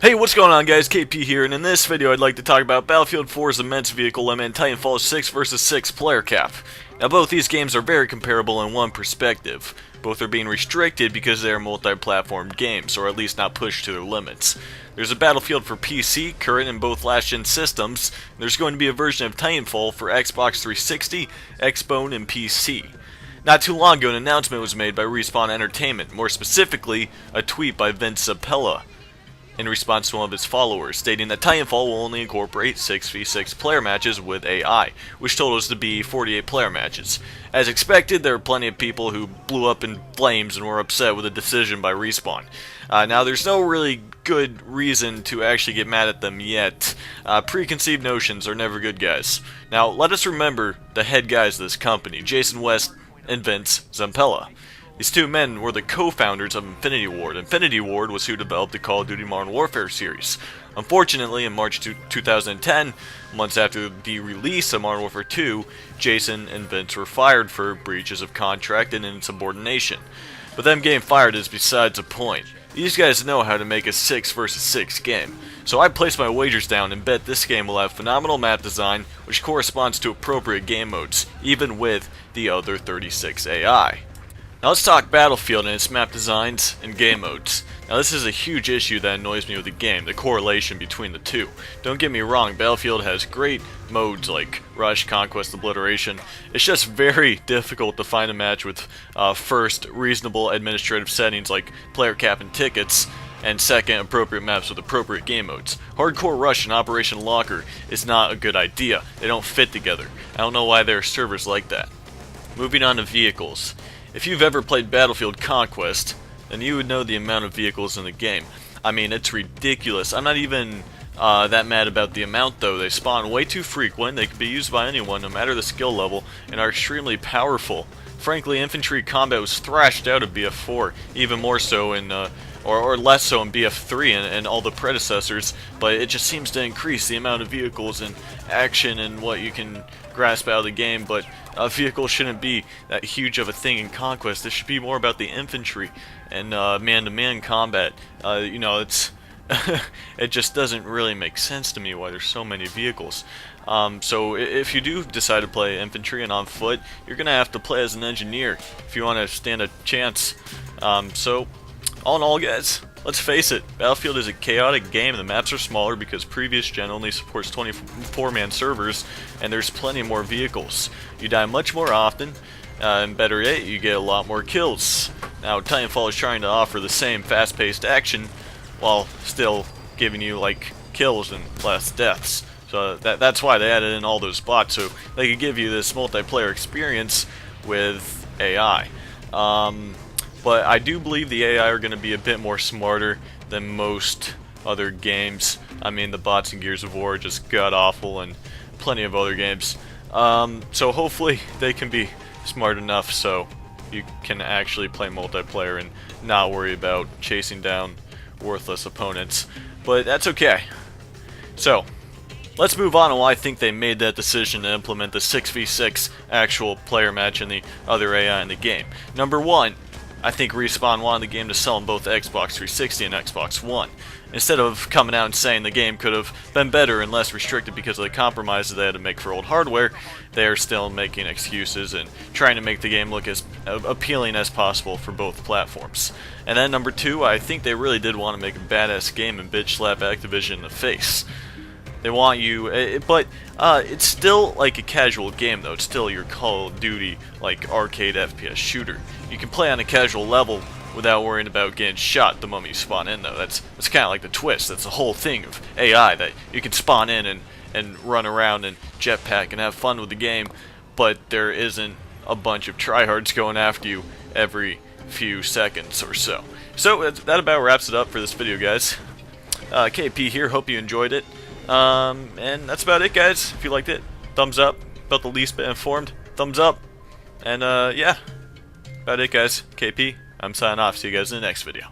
Hey, what's going on guys, KP here, and in this video I'd like to talk about Battlefield 4's immense vehicle limit and Titanfall 6 vs 6 player cap. Now both these games are very comparable in one perspective. Both are being restricted because they are multi-platform games, or at least not pushed to their limits. There's a Battlefield for PC, current in both last-gen systems, and there's going to be a version of Titanfall for Xbox 360, Xbone, and PC. Not too long ago an announcement was made by Respawn Entertainment, more specifically a tweet by Vince Zampella, in response to one of his followers, stating that Titanfall will only incorporate 6v6 player matches with AI, which totals to be 48 player matches. As expected, there are plenty of people who blew up in flames and were upset with the decision by Respawn. Now, there's no really good reason to actually get mad at them yet. Preconceived notions are never good, guys. Now, let us remember the head guys of this company, Jason West and Vince Zampella. These two men were the co-founders of Infinity Ward. Infinity Ward was who developed the Call of Duty Modern Warfare series. Unfortunately, in March 2010, months after the release of Modern Warfare 2, Jason and Vince were fired for breaches of contract and insubordination. But them getting fired is besides the point. These guys know how to make a 6 vs 6 game. So I place my wagers down and bet this game will have phenomenal map design which corresponds to appropriate game modes, even with the other 36 AI. Now let's talk Battlefield and its map designs and game modes. Now this is a huge issue that annoys me with the game, the correlation between the two. Don't get me wrong, Battlefield has great modes like Rush, Conquest, Obliteration. It's just very difficult to find a match with first, reasonable administrative settings like player cap and tickets, and second, appropriate maps with appropriate game modes. Hardcore Rush and Operation Locker is not a good idea. They don't fit together. I don't know why there are servers like that. Moving on to vehicles. If you've ever played Battlefield Conquest, then you would know the amount of vehicles in the game. I mean, it's ridiculous. I'm not even that mad about the amount, though. They spawn way too frequent, they can be used by anyone, no matter the skill level, and are extremely powerful. Frankly, infantry combat was thrashed out of BF4, even more so in, or less so in BF3 and all the predecessors, but it just seems to increase the amount of vehicles and action and what you can grasp out of the game. But vehicles shouldn't be that huge of a thing in Conquest. This should be more about the infantry and man-to-man combat. You know, it's it just doesn't really make sense to me why there's so many vehicles. So if you do decide to play infantry and on foot, you're gonna have to play as an engineer if you want to stand a chance. So all in all, guys, let's face it, Battlefield is a chaotic game. The maps are smaller because previous gen only supports 24-man servers, and there's plenty more vehicles. You die much more often, and better yet, you get a lot more kills. Now, Titanfall is trying to offer the same fast-paced action while still giving you, like, kills and less deaths. So that's why they added in all those bots, so they could give you this multiplayer experience with AI. But I do believe the AI are going to be a bit more smarter than most other games. I mean, the bots in Gears of War are just god-awful, and plenty of other games. So hopefully they can be smart enough so you can actually play multiplayer and not worry about chasing down worthless opponents. But that's okay. So let's move on to why I think they made that decision to implement the 6v6 actual player match and the other AI in the game. Number one, I think Respawn wanted the game to sell on both Xbox 360 and Xbox One. Instead of coming out and saying the game could have been better and less restricted because of the compromises they had to make for old hardware, they are still making excuses and trying to make the game look as appealing as possible for both platforms. And then number two, I think they really did want to make a badass game and bitch slap Activision in the face. They want you, but it's still like a casual game though. It's still your Call of Duty, like, arcade FPS shooter. You can play on a casual level without worrying about getting shot the moment you spawn in though. That's kind of like the twist. That's the whole thing of AI, that you can spawn in and run around and jetpack and have fun with the game, but there isn't a bunch of tryhards going after you every few seconds or so. So that about wraps it up for this video, guys. KP here, hope you enjoyed it. And that's about it, guys. If you liked it, thumbs up. About the least bit informed, thumbs up. And yeah, about it, guys. KP, I'm signing off. See you guys in the next video.